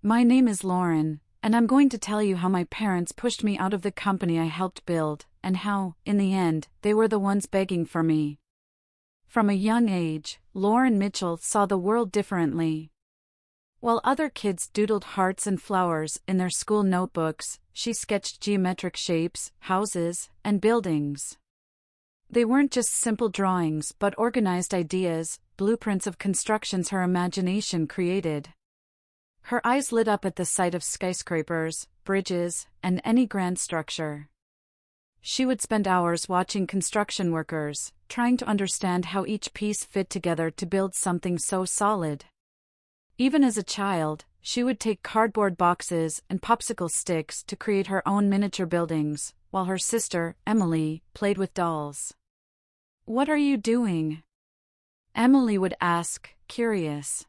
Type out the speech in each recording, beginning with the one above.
My name is Lauren, and I'm going to tell you how my parents pushed me out of the company I helped build, and how, in the end, they were the ones begging for me. From a young age, Lauren Mitchell saw the world differently. While other kids doodled hearts and flowers in their school notebooks, she sketched geometric shapes, houses, and buildings. They weren't just simple drawings but organized ideas, blueprints of constructions her imagination created. Her eyes lit up at the sight of skyscrapers, bridges, and any grand structure. She would spend hours watching construction workers, trying to understand how each piece fit together to build something so solid. Even as a child, she would take cardboard boxes and popsicle sticks to create her own miniature buildings, while her sister, Emily, played with dolls. "What are you doing?" Emily would ask, curious.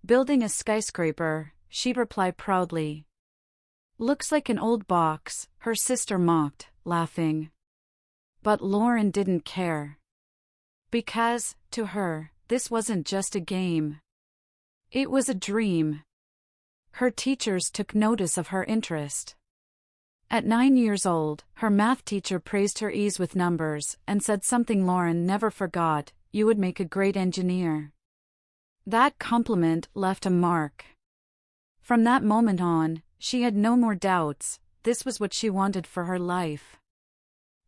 "Building a skyscraper," she'd reply proudly. "Looks like an old box," her sister mocked, laughing. But Lauren didn't care. Because, to her, this wasn't just a game. It was a dream. Her teachers took notice of her interest. At 9 years old, her math teacher praised her ease with numbers and said something Lauren never forgot: "You would make a great engineer." That compliment left a mark. From that moment on, she had no more doubts. This was what she wanted for her life.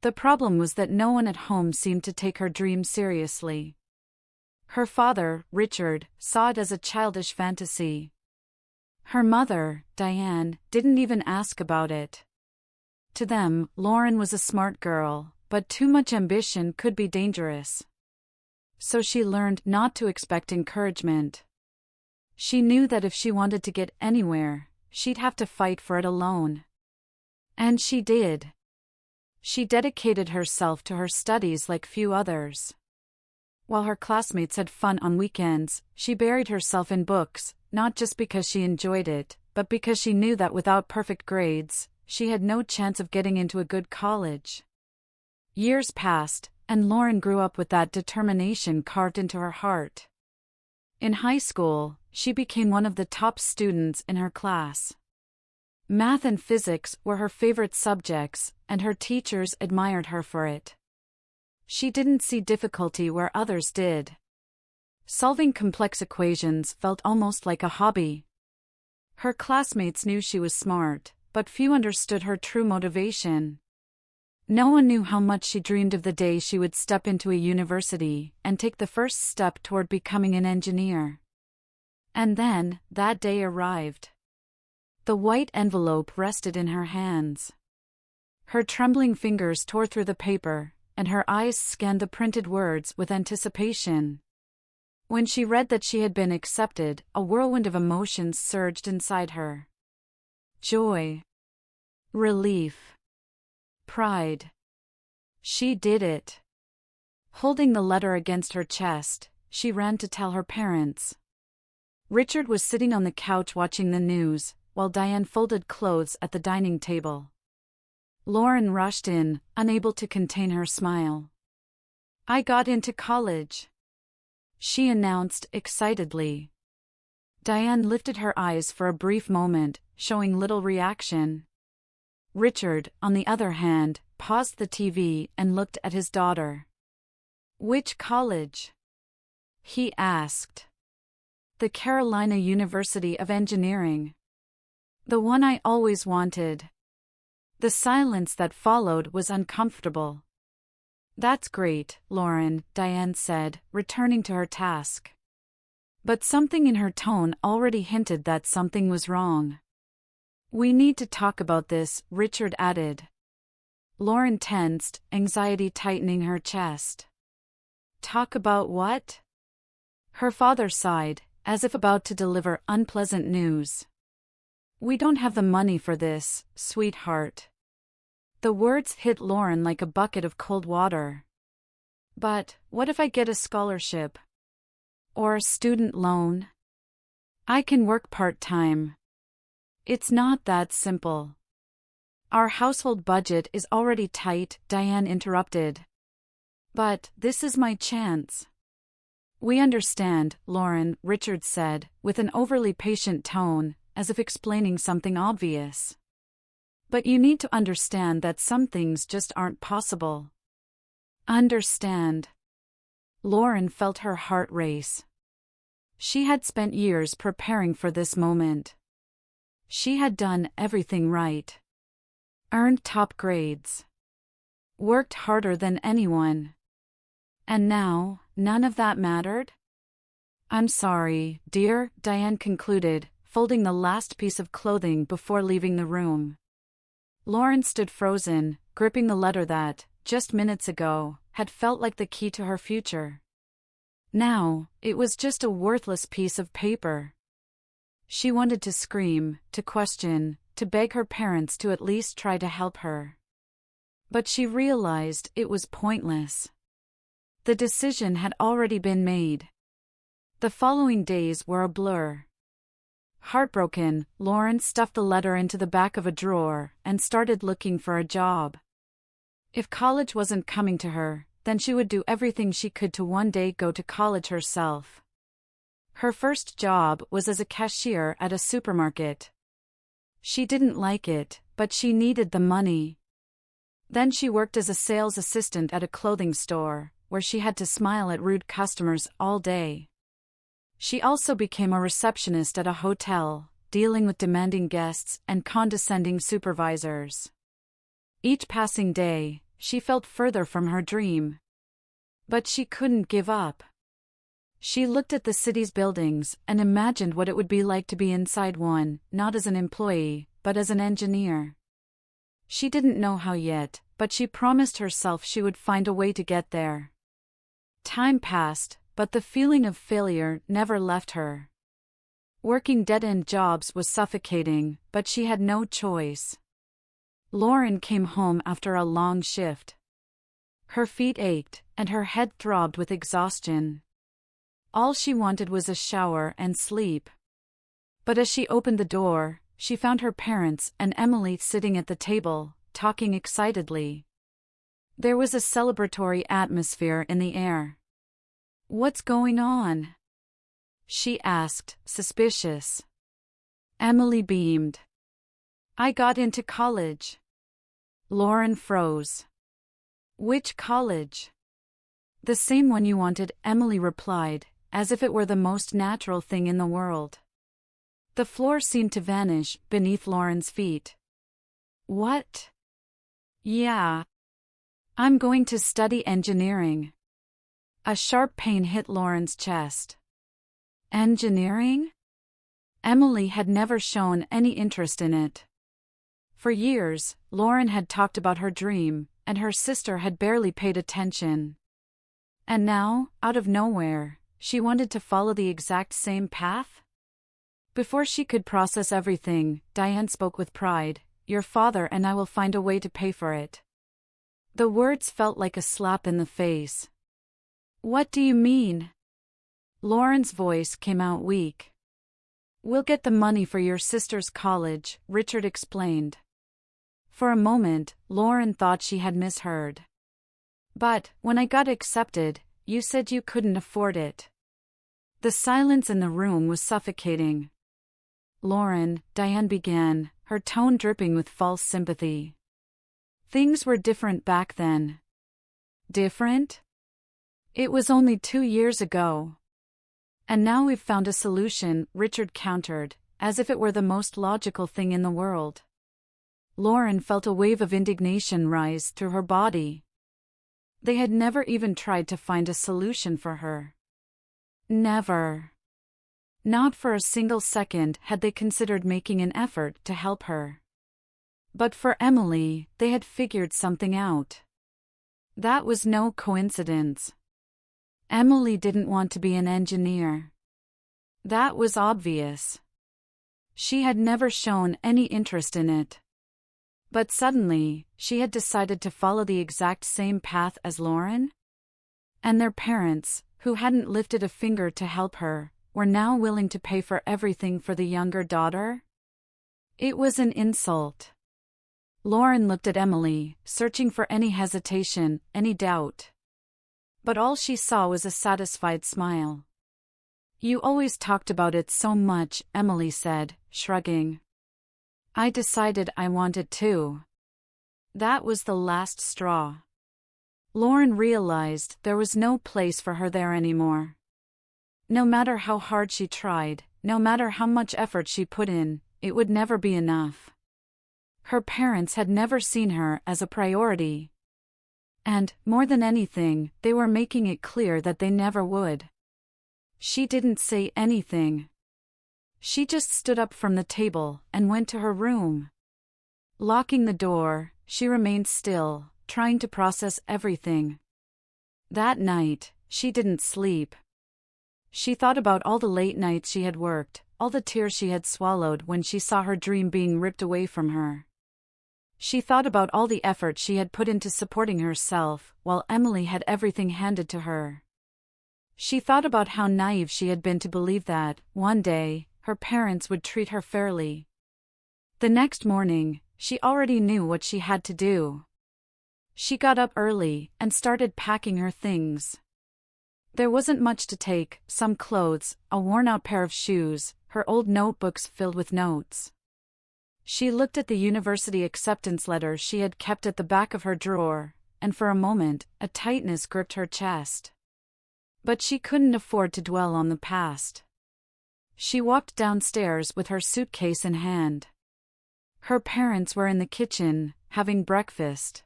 The problem was that no one at home seemed to take her dream seriously. Her father, Richard, saw it as a childish fantasy. Her mother, Diane, didn't even ask about it. To them, Lauren was a smart girl, but too much ambition could be dangerous. So she learned not to expect encouragement. She knew that if she wanted to get anywhere, she'd have to fight for it alone. And she did. She dedicated herself to her studies like few others. While her classmates had fun on weekends, she buried herself in books, not just because she enjoyed it, but because she knew that without perfect grades, she had no chance of getting into a good college. Years passed, and Lauren grew up with that determination carved into her heart. In high school, she became one of the top students in her class. Math and physics were her favorite subjects, and her teachers admired her for it. She didn't see difficulty where others did. Solving complex equations felt almost like a hobby. Her classmates knew she was smart, but few understood her true motivation. No one knew how much she dreamed of the day she would step into a university and take the first step toward becoming an engineer. And then, that day arrived. The white envelope rested in her hands. Her trembling fingers tore through the paper, and her eyes scanned the printed words with anticipation. When she read that she had been accepted, a whirlwind of emotions surged inside her. Joy. Relief. Pride. She did it. Holding the letter against her chest, she ran to tell her parents. Richard was sitting on the couch watching the news, while Diane folded clothes at the dining table. Lauren rushed in, unable to contain her smile. "I got into college," she announced excitedly. Diane lifted her eyes for a brief moment, showing little reaction. Richard, on the other hand, paused the TV and looked at his daughter. "Which college?" he asked. "The Carolina University of Engineering. The one I always wanted." The silence that followed was uncomfortable. "That's great, Lauren," Diane said, returning to her task. But something in her tone already hinted that something was wrong. "We need to talk about this," Richard added. Lauren tensed, anxiety tightening her chest. "Talk about what?" Her father sighed, as if about to deliver unpleasant news. "We don't have the money for this, sweetheart." The words hit Lauren like a bucket of cold water. "But, what if I get a scholarship? Or a student loan? I can work part-time." "It's not that simple. Our household budget is already tight," Diane interrupted. "But, this is my chance." "We understand, Lauren," Richard said, with an overly patient tone, as if explaining something obvious. But you need to understand that some things just aren't possible. Understand. Lauren felt her heart race. She had spent years preparing for this moment. She had done everything right. Earned top grades. Worked harder than anyone. And now, none of that mattered? I'm sorry, dear, Diane concluded, folding the last piece of clothing before leaving the room. Lauren stood frozen, gripping the letter that, just minutes ago, had felt like the key to her future. Now, it was just a worthless piece of paper. She wanted to scream, to question, to beg her parents to at least try to help her. But she realized it was pointless. The decision had already been made. The following days were a blur. Heartbroken, Lauren stuffed the letter into the back of a drawer and started looking for a job. If college wasn't coming to her, then she would do everything she could to one day go to college herself. Her first job was as a cashier at a supermarket. She didn't like it, but she needed the money. Then she worked as a sales assistant at a clothing store, where she had to smile at rude customers all day. She also became a receptionist at a hotel, dealing with demanding guests and condescending supervisors. Each passing day, she felt further from her dream. But she couldn't give up. She looked at the city's buildings and imagined what it would be like to be inside one, not as an employee, but as an engineer. She didn't know how yet, but she promised herself she would find a way to get there. Time passed, but the feeling of failure never left her. Working dead-end jobs was suffocating, but she had no choice. Lauren came home after a long shift. Her feet ached, and her head throbbed with exhaustion. All she wanted was a shower and sleep. But as she opened the door, she found her parents and Emily sitting at the table, talking excitedly. There was a celebratory atmosphere in the air. "What's going on?" she asked, suspicious. Emily beamed. "I got into college." Lauren froze. "Which college?" "The same one you wanted," Emily replied, as if it were the most natural thing in the world. The floor seemed to vanish beneath Lauren's feet. "What?" "Yeah. I'm going to study engineering." A sharp pain hit Lauren's chest. Engineering? Emily had never shown any interest in it. For years, Lauren had talked about her dream, and her sister had barely paid attention. And now, out of nowhere, she wanted to follow the exact same path? Before she could process everything, Diane spoke with pride. "Your father and I will find a way to pay for it." The words felt like a slap in the face. "What do you mean?" Lauren's voice came out weak. "We'll get the money for your sister's college," Richard explained. For a moment, Lauren thought she had misheard. "But, when I got accepted, you said you couldn't afford it." The silence in the room was suffocating. "Lauren," Diane began, her tone dripping with false sympathy. "Things were different back then." "Different?" "It was only 2 years ago." "And now we've found a solution," Richard countered, as if it were the most logical thing in the world. Lauren felt a wave of indignation rise through her body. They had never even tried to find a solution for her. Never. Not for a single second had they considered making an effort to help her. But for Emily, they had figured something out. That was no coincidence. Emily didn't want to be an engineer. That was obvious. She had never shown any interest in it. But suddenly, she had decided to follow the exact same path as Lauren? And their parents, who hadn't lifted a finger to help her, were now willing to pay for everything for the younger daughter? It was an insult. Lauren looked at Emily, searching for any hesitation, any doubt. But all she saw was a satisfied smile. You always talked about it so much, Emily said, shrugging. I decided I wanted to. That was the last straw. Lauren realized there was no place for her there anymore. No matter how hard she tried, no matter how much effort she put in, it would never be enough. Her parents had never seen her as a priority. And, more than anything, they were making it clear that they never would. She didn't say anything. She just stood up from the table and went to her room. Locking the door, she remained still, trying to process everything. That night, she didn't sleep. She thought about all the late nights she had worked, all the tears she had swallowed when she saw her dream being ripped away from her. She thought about all the effort she had put into supporting herself, while Emily had everything handed to her. She thought about how naive she had been to believe that, one day, her parents would treat her fairly. The next morning, she already knew what she had to do. She got up early and started packing her things. There wasn't much to take: some clothes, a worn-out pair of shoes, her old notebooks filled with notes. She looked at the university acceptance letter she had kept at the back of her drawer, and for a moment, a tightness gripped her chest. But she couldn't afford to dwell on the past. She walked downstairs with her suitcase in hand. Her parents were in the kitchen, having breakfast.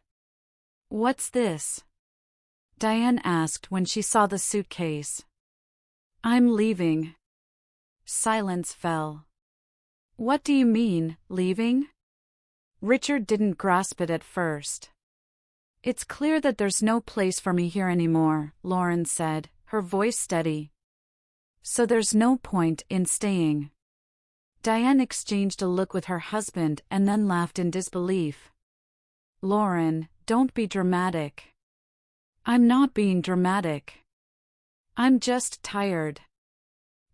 "What's this?" Diane asked when she saw the suitcase. "I'm leaving." Silence fell. "What do you mean, leaving?" Richard didn't grasp it at first. "It's clear that there's no place for me here anymore," Lauren said, her voice steady. "So there's no point in staying." Diane exchanged a look with her husband and then laughed in disbelief. "Lauren, don't be dramatic." "I'm not being dramatic. I'm just tired."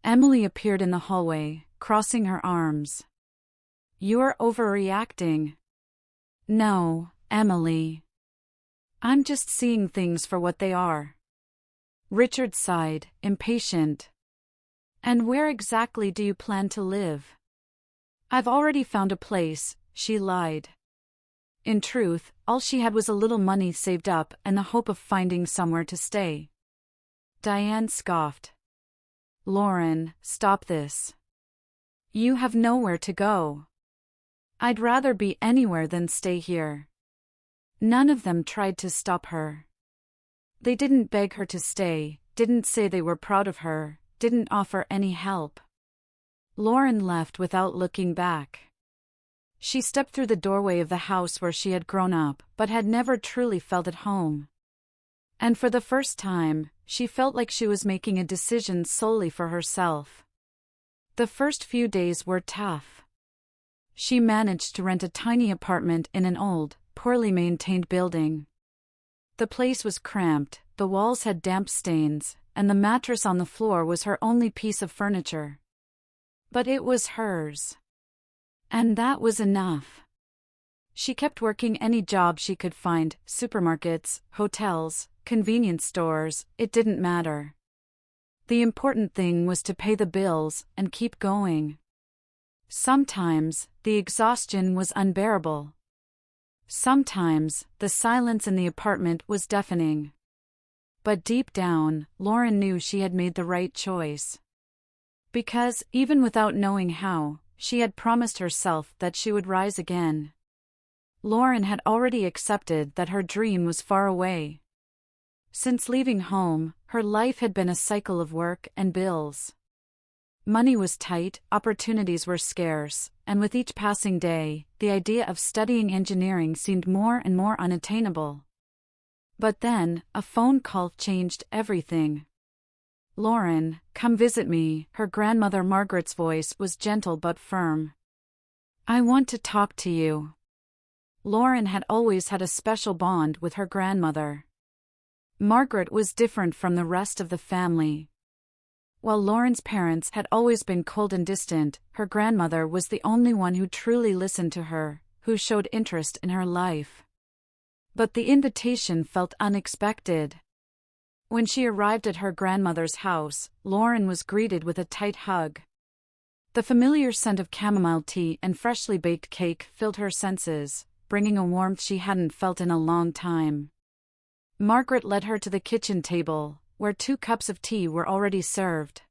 Emily appeared in the hallway, crossing her arms. "You're overreacting." "No, Emily. I'm just seeing things for what they are." Richard sighed, impatient. "And where exactly do you plan to live?" "I've already found a place," she lied. In truth, all she had was a little money saved up and the hope of finding somewhere to stay. Diane scoffed. "Lauren, stop this. You have nowhere to go." "I'd rather be anywhere than stay here." None of them tried to stop her. They didn't beg her to stay, didn't say they were proud of her, didn't offer any help. Lauren left without looking back. She stepped through the doorway of the house where she had grown up, but had never truly felt at home. And for the first time, she felt like she was making a decision solely for herself. The first few days were tough. She managed to rent a tiny apartment in an old, poorly maintained building. The place was cramped, the walls had damp stains, and the mattress on the floor was her only piece of furniture. But it was hers. And that was enough. She kept working any job she could find: supermarkets, hotels, convenience stores, it didn't matter. The important thing was to pay the bills and keep going. Sometimes, the exhaustion was unbearable. Sometimes, the silence in the apartment was deafening. But deep down, Lauren knew she had made the right choice. Because, even without knowing how, she had promised herself that she would rise again. Lauren had already accepted that her dream was far away. Since leaving home, her life had been a cycle of work and bills. Money was tight, opportunities were scarce, and with each passing day, the idea of studying engineering seemed more and more unattainable. But then, a phone call changed everything. "Lauren, come visit me," her grandmother Margaret's voice was gentle but firm. "I want to talk to you." Lauren had always had a special bond with her grandmother. Margaret was different from the rest of the family. While Lauren's parents had always been cold and distant, her grandmother was the only one who truly listened to her, who showed interest in her life. But the invitation felt unexpected. When she arrived at her grandmother's house, Lauren was greeted with a tight hug. The familiar scent of chamomile tea and freshly baked cake filled her senses, bringing a warmth she hadn't felt in a long time. Margaret led her to the kitchen table, where 2 cups of tea were already served.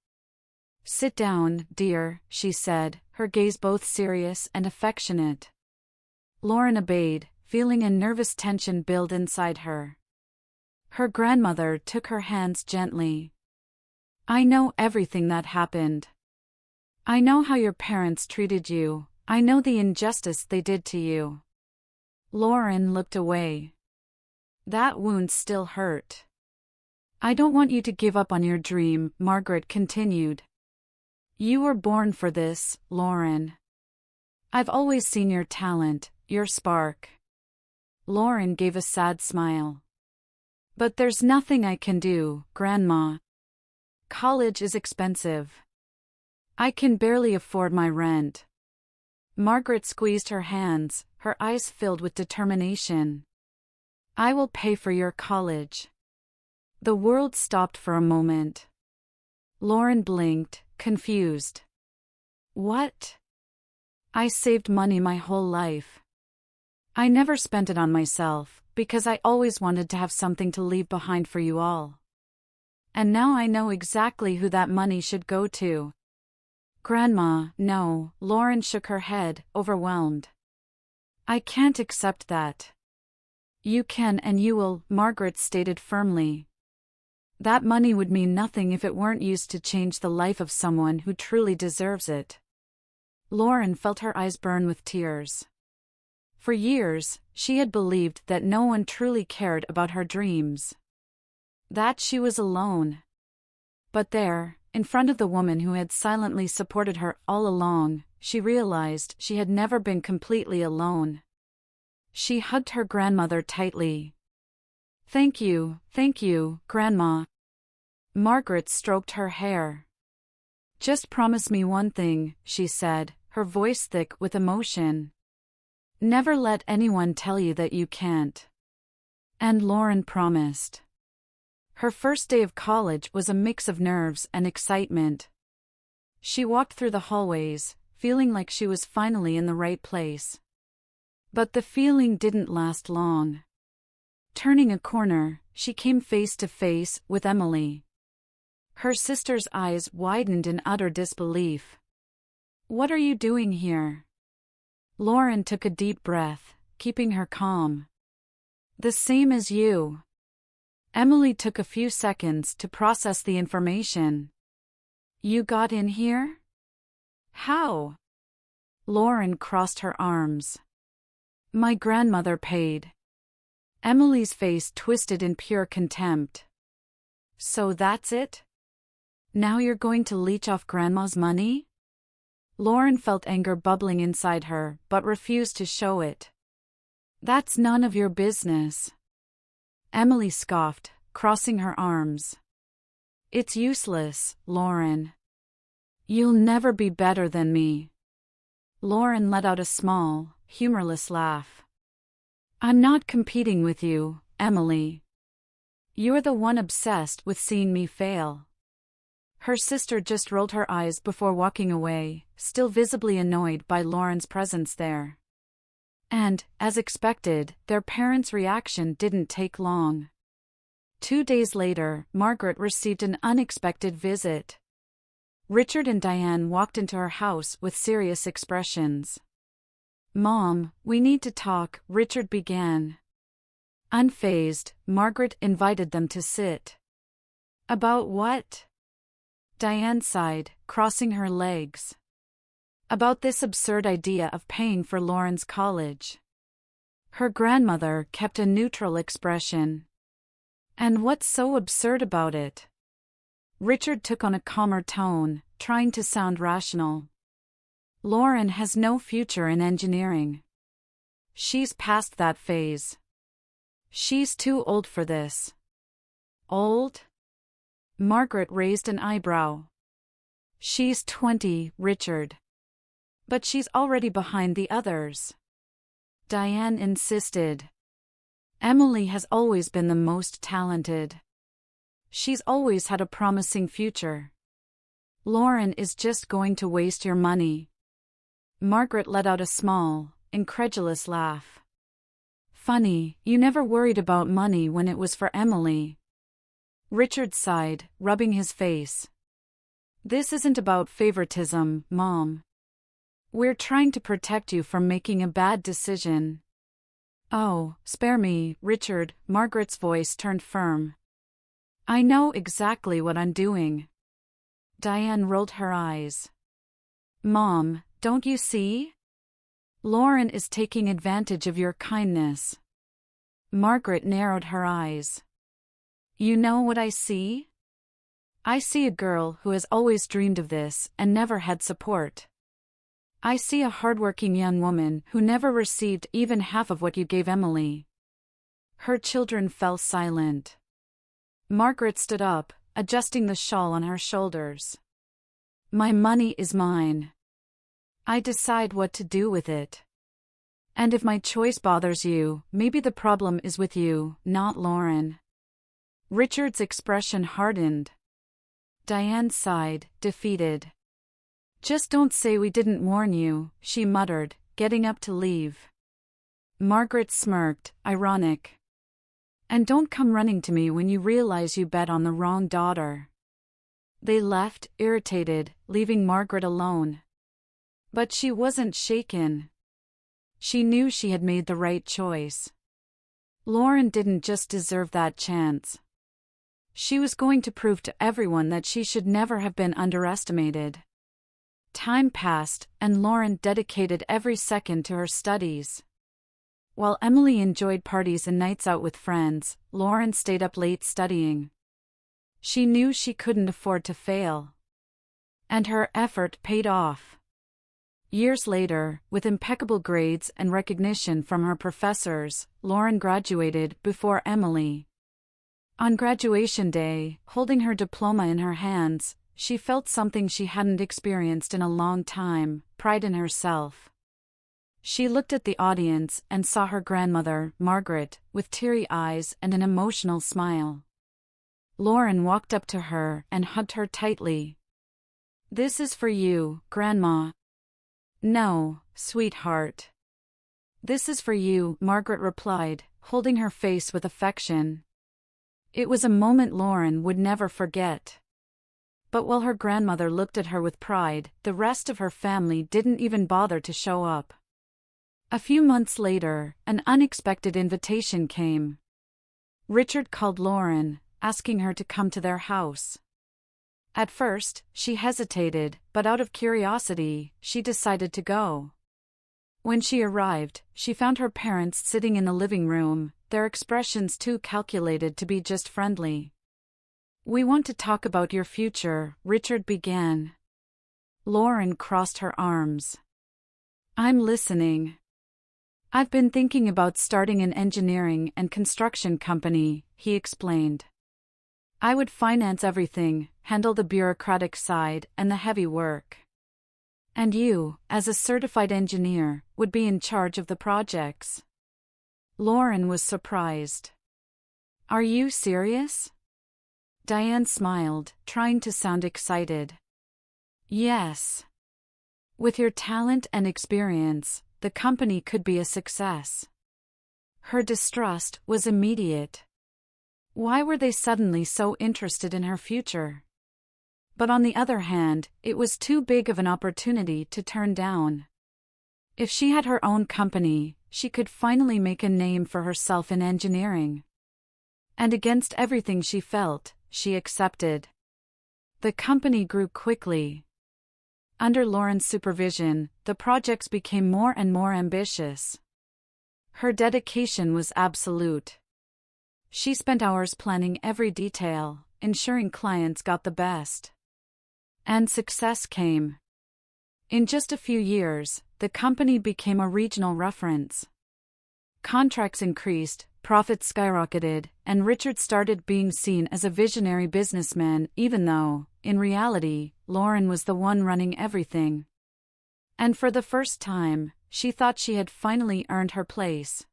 "Sit down, dear," she said, her gaze both serious and affectionate. Lauren obeyed, feeling a nervous tension build inside her. Her grandmother took her hands gently. "I know everything that happened. I know how your parents treated you. I know the injustice they did to you." Lauren looked away. That wound still hurt. "I don't want you to give up on your dream," Margaret continued. "You were born for this, Lauren. I've always seen your talent, your spark." Lauren gave a sad smile. "But there's nothing I can do, Grandma. College is expensive. I can barely afford my rent." Margaret squeezed her hands, her eyes filled with determination. "I will pay for your college." The world stopped for a moment. Lauren blinked, confused. "What?" "I saved money my whole life. I never spent it on myself, because I always wanted to have something to leave behind for you all. And now I know exactly who that money should go to." "Grandma, no," Lauren shook her head, overwhelmed. "I can't accept that." "You can and you will," Margaret stated firmly. "That money would mean nothing if it weren't used to change the life of someone who truly deserves it." Lauren felt her eyes burn with tears. For years, she had believed that no one truly cared about her dreams. That she was alone. But there, in front of the woman who had silently supported her all along, she realized she had never been completely alone. She hugged her grandmother tightly. Thank you, Grandma." Margaret stroked her hair. "Just promise me one thing," she said, her voice thick with emotion. "Never let anyone tell you that you can't." And Lauren promised. Her first day of college was a mix of nerves and excitement. She walked through the hallways, feeling like she was finally in the right place. But the feeling didn't last long. Turning a corner, she came face to face with Emily. Her sister's eyes widened in utter disbelief. "What are you doing here?" Lauren took a deep breath, keeping her calm. "The same as you." Emily took a few seconds to process the information. "You got in here? How?" Lauren crossed her arms. "My grandmother paid." Emily's face twisted in pure contempt. "So that's it? Now you're going to leech off Grandma's money?" Lauren felt anger bubbling inside her, but refused to show it. "That's none of your business." Emily scoffed, crossing her arms. "It's useless, Lauren. You'll never be better than me." Lauren let out a small, humorless laugh. "I'm not competing with you, Emily. You're the one obsessed with seeing me fail." Her sister just rolled her eyes before walking away, still visibly annoyed by Lauren's presence there. And, as expected, their parents' reaction didn't take long. 2 days later, Margaret received an unexpected visit. Richard and Diane walked into her house with serious expressions. "Mom, we need to talk," Richard began. Unfazed, Margaret invited them to sit. "About what?" Diane sighed, crossing her legs. "About this absurd idea of paying for Lauren's college." Her grandmother kept a neutral expression. "And what's so absurd about it?" Richard took on a calmer tone, trying to sound rational. "Lauren has no future in engineering. She's past that phase. She's too old for this." "Old?" Margaret raised an eyebrow. "She's 20, Richard. But she's already behind the others." Diane insisted. "Emily has always been the most talented. she's always had a promising future. Lauren is just going to waste your money. Margaret let out a small, incredulous laugh. Funny, you never worried about money when it was for Emily. Richard sighed, rubbing his face. This isn't about favoritism, Mom. We're trying to protect you from making a bad decision. Oh, spare me, Richard, Margaret's voice turned firm. I know exactly what I'm doing. Diane rolled her eyes. Mom, don't you see? Lauren is taking advantage of your kindness. Margaret narrowed her eyes. You know what I see? I see a girl who has always dreamed of this and never had support. I see a hardworking young woman who never received even half of what you gave Emily. Her children fell silent. Margaret stood up, adjusting the shawl on her shoulders. My money is mine. I decide what to do with it. And if my choice bothers you, maybe the problem is with you, not Lauren. Richard's expression hardened. Diane sighed, defeated. Just don't say we didn't warn you, she muttered, getting up to leave. Margaret smirked, ironic. And don't come running to me when you realize you bet on the wrong daughter. They left, irritated, leaving Margaret alone. But she wasn't shaken. She knew she had made the right choice. Lauren didn't just deserve that chance. She was going to prove to everyone that she should never have been underestimated. Time passed, and Lauren dedicated every second to her studies. While Emily enjoyed parties and nights out with friends, Lauren stayed up late studying. She knew she couldn't afford to fail. And her effort paid off. Years later, with impeccable grades and recognition from her professors, Lauren graduated before Emily. On graduation day, holding her diploma in her hands, she felt something she hadn't experienced in a long time, pride in herself. She looked at the audience and saw her grandmother, Margaret, with teary eyes and an emotional smile. Lauren walked up to her and hugged her tightly. This is for you, Grandma. No, sweetheart. This is for you, Margaret replied, holding her face with affection. It was a moment Lauren would never forget. But while her grandmother looked at her with pride, the rest of her family didn't even bother to show up. A few months later, an unexpected invitation came. Richard called Lauren, asking her to come to their house. At first, she hesitated, but out of curiosity, she decided to go. When she arrived, she found her parents sitting in the living room, their expressions too calculated to be just friendly. We want to talk about your future, Richard began. Lauren crossed her arms. I'm listening. I've been thinking about starting an engineering and construction company, he explained. I would finance everything, handle the bureaucratic side and the heavy work. And you, as a certified engineer, would be in charge of the projects. Lauren was surprised. Are you serious? Diane smiled, trying to sound excited. Yes. With your talent and experience, the company could be a success. Her distrust was immediate. Why were they suddenly so interested in her future? But on the other hand, it was too big of an opportunity to turn down. If she had her own company, she could finally make a name for herself in engineering. And against everything she felt, she accepted. The company grew quickly. Under Lauren's supervision, the projects became more and more ambitious. Her dedication was absolute. She spent hours planning every detail, ensuring clients got the best. And success came. In just a few years, the company became a regional reference. Contracts increased, profits skyrocketed, and Richard started being seen as a visionary businessman even though, in reality, Lauren was the one running everything. And for the first time, she thought she had finally earned her place.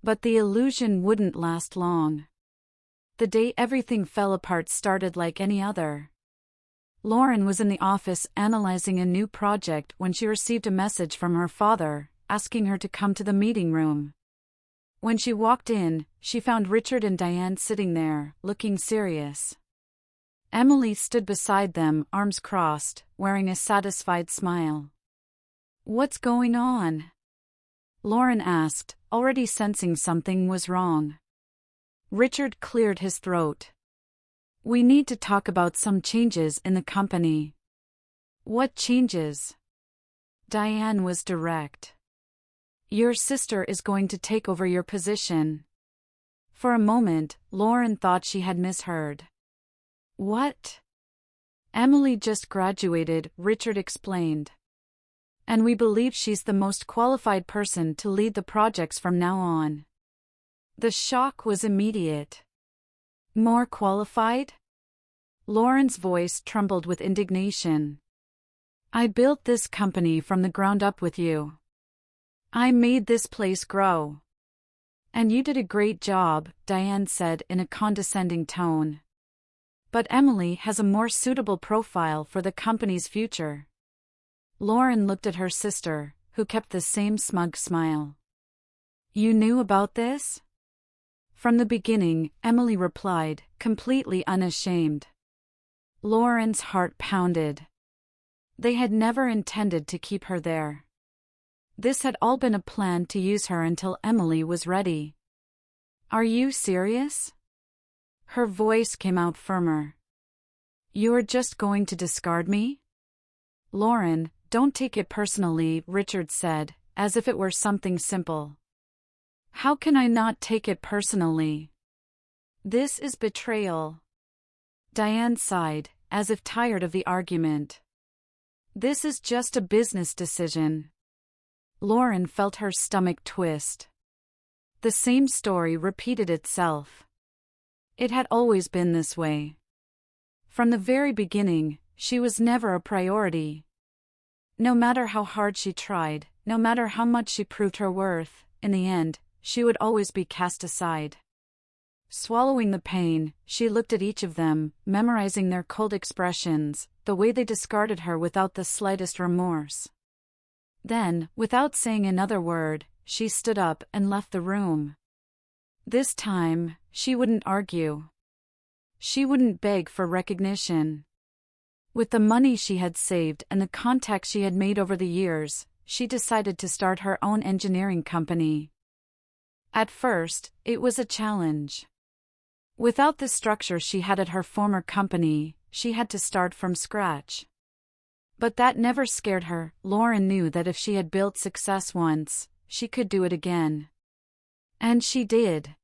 But the illusion wouldn't last long. The day everything fell apart started like any other. Lauren was in the office analyzing a new project when she received a message from her father, asking her to come to the meeting room. When she walked in, she found Richard and Diane sitting there, looking serious. Emily stood beside them, arms crossed, wearing a satisfied smile. "What's going on?" Lauren asked, already sensing something was wrong. Richard cleared his throat. "We need to talk about some changes in the company." "What changes?" Diane was direct. "Your sister is going to take over your position." For a moment, Lauren thought she had misheard. "What?" "Emily just graduated," Richard explained. "And we believe she's the most qualified person to lead the projects from now on." The shock was immediate. "More qualified?" Lauren's voice trembled with indignation. "I built this company from the ground up with you. I made this place grow." "And you did a great job," Diane said in a condescending tone. "But Emily has a more suitable profile for the company's future." Lauren looked at her sister, who kept the same smug smile. "You knew about this?" "From the beginning," Emily replied, completely unashamed. Lauren's heart pounded. They had never intended to keep her there. This had all been a plan to use her until Emily was ready. "Are you serious?" Her voice came out firmer. "You're just going to discard me?" "Lauren, don't take it personally," Richard said, as if it were something simple. "How can I not take it personally? This is betrayal." Diane sighed, as if tired of the argument. "This is just a business decision." Lauren felt her stomach twist. The same story repeated itself. It had always been this way. From the very beginning, she was never a priority. No matter how hard she tried, no matter how much she proved her worth, in the end, she would always be cast aside. Swallowing the pain, she looked at each of them, memorizing their cold expressions, the way they discarded her without the slightest remorse. Then, without saying another word, she stood up and left the room. This time, she wouldn't argue. She wouldn't beg for recognition. With the money she had saved and the contacts she had made over the years, she decided to start her own engineering company. At first, it was a challenge. Without the structure she had at her former company, she had to start from scratch. But that never scared her. Lauren knew that if she had built success once, she could do it again. And she did.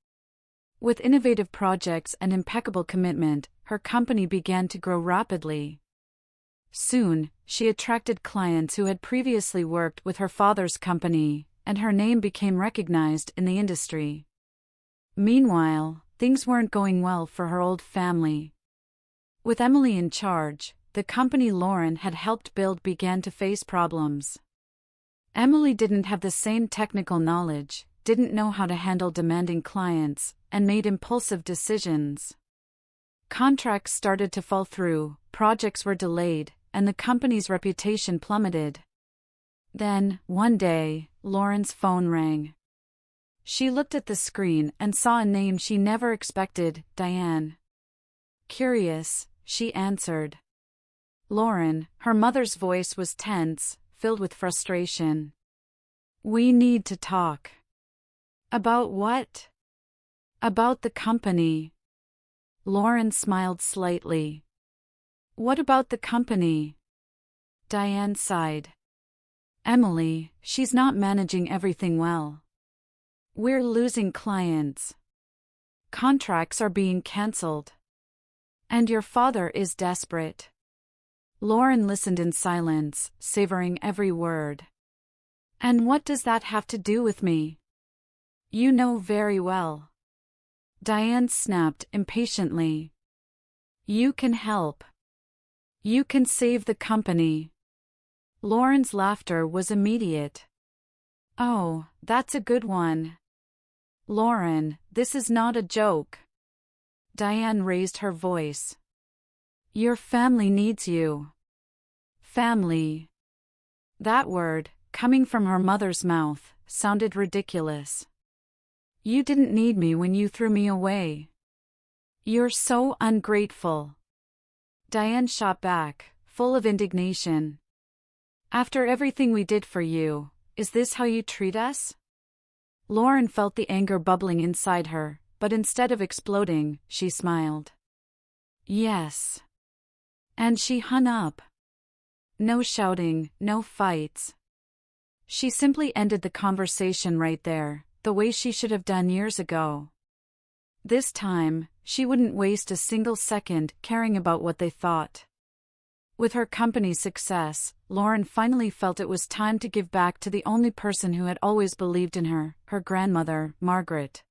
With innovative projects and impeccable commitment, her company began to grow rapidly. Soon, she attracted clients who had previously worked with her father's company, and her name became recognized in the industry. Meanwhile, things weren't going well for her old family. With Emily in charge, the company Lauren had helped build began to face problems. Emily didn't have the same technical knowledge, didn't know how to handle demanding clients, and made impulsive decisions. Contracts started to fall through, projects were delayed, and the company's reputation plummeted. Then, one day, Lauren's phone rang. She looked at the screen and saw a name she never expected, Diane. Curious, she answered. Lauren, her mother's voice was tense, filled with frustration. "We need to talk." "About what?" "About the company." Lauren smiled slightly. "What about the company?" Diane sighed. "Emily, she's not managing everything well. We're losing clients. Contracts are being cancelled. And your father is desperate." Lauren listened in silence, savoring every word. "And what does that have to do with me?" "You know very well." Diane snapped impatiently. "You can help. You can save the company." Lauren's laughter was immediate. "Oh, that's a good one. Lauren, this is not a joke. Diane raised her voice. Your family needs you. Family. That word, coming from her mother's mouth, sounded ridiculous. You didn't need me when you threw me away. You're so ungrateful. Diane shot back, full of indignation. After everything we did for you, is this how you treat us? Lauren felt the anger bubbling inside her, but instead of exploding, she smiled. Yes. And she hung up. No shouting, no fights. She simply ended the conversation right there, the way she should have done years ago. This time, she wouldn't waste a single second caring about what they thought. With her company's success, Lauren finally felt it was time to give back to the only person who had always believed in her, her grandmother, Margaret.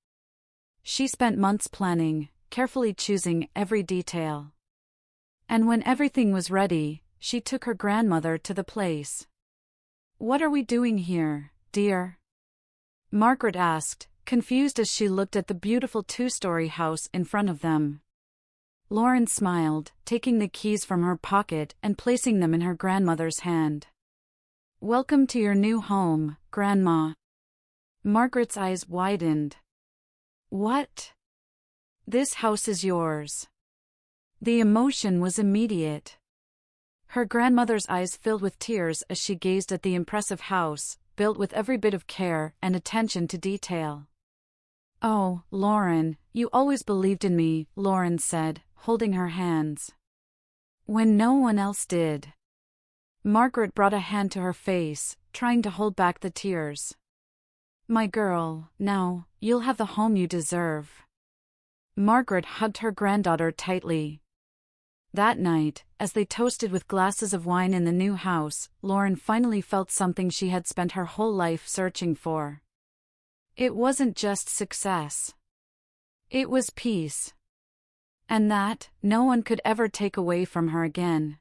She spent months planning, carefully choosing every detail. And when everything was ready, she took her grandmother to the place. What are we doing here, dear? Margaret asked, confused as she looked at the beautiful two-story house in front of them. Lauren smiled, taking the keys from her pocket and placing them in her grandmother's hand. Welcome to your new home, Grandma. Margaret's eyes widened. What? This house is yours. The emotion was immediate. Her grandmother's eyes filled with tears as she gazed at the impressive house, built with every bit of care and attention to detail. Oh, Lauren, you always believed in me, Lauren said, holding her hands. When no one else did. Margaret brought a hand to her face, trying to hold back the tears. My girl, now, you'll have the home you deserve. Margaret hugged her granddaughter tightly. That night, as they toasted with glasses of wine in the new house, Lauren finally felt something she had spent her whole life searching for. It wasn't just success. It was peace. And that, no one could ever take away from her again.